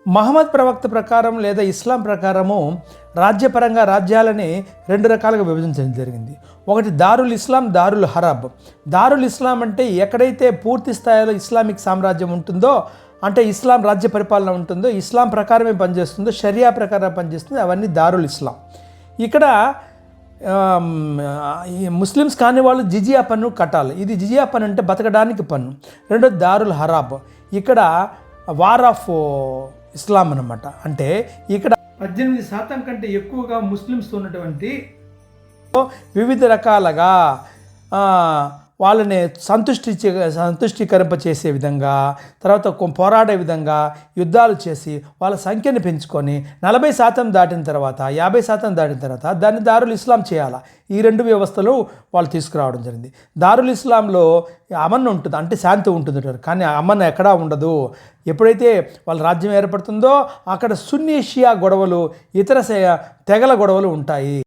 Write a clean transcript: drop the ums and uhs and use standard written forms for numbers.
మహమ్మద్ ప్రవక్త ప్రకారం లేదా ఇస్లాం ప్రకారము రాజ్యపరంగా రాజ్యాలని రెండు రకాలుగా విభజించడం జరిగింది. ఒకటి దారుల్ ఇస్లాం, దారుల్ హరబ్. దారుల్ ఇస్లాం అంటే ఎక్కడైతే పూర్తి స్థాయిలో ఇస్లామిక్ సామ్రాజ్యం ఉంటుందో, అంటే ఇస్లాం రాజ్య పరిపాలన ఉంటుందో, ఇస్లాం ప్రకారమే పనిచేస్తుందో, షరియా ప్రకారం పనిచేస్తుందో అవన్నీ దారుల్ ఇస్లాం. ఇక్కడ ముస్లిమ్స్ కాని వాళ్ళు జిజియా పన్ను కట్టాలి. ఇది జిజియా పన్ను అంటే బతకడానికి పన్ను. రెండోది దారుల్ హరాబ్, ఇక్కడ వార్ ఆఫ్ ఇస్లాం అన్నమాట. అంటే ఇక్కడ 18% కంటే ఎక్కువగా ముస్లిమ్స్ ఉన్నటువంటి వివిధ రకాలుగా వాళ్ళని సంతుష్టికరింప చేసే విధంగా, తర్వాత పోరాడే విధంగా యుద్ధాలు చేసి వాళ్ళ సంఖ్యను పెంచుకొని 40% దాటిన తర్వాత, 50% దాటిన తర్వాత దాన్ని దారుల్ ఇస్లాం చేయాలి. ఈ రెండు వ్యవస్థలు వాళ్ళు తీసుకురావడం జరిగింది. దారుల్ ఇస్లాంలో అమన్ ఉంటుంది, అంటే శాంతి ఉంటుంది, కానీ అమన్ ఎక్కడా ఉండదు. ఎప్పుడైతే వాళ్ళ రాజ్యం ఏర్పడుతుందో అక్కడ సున్నీ షియా గొడవలు, ఇతర తెగల గొడవలు ఉంటాయి.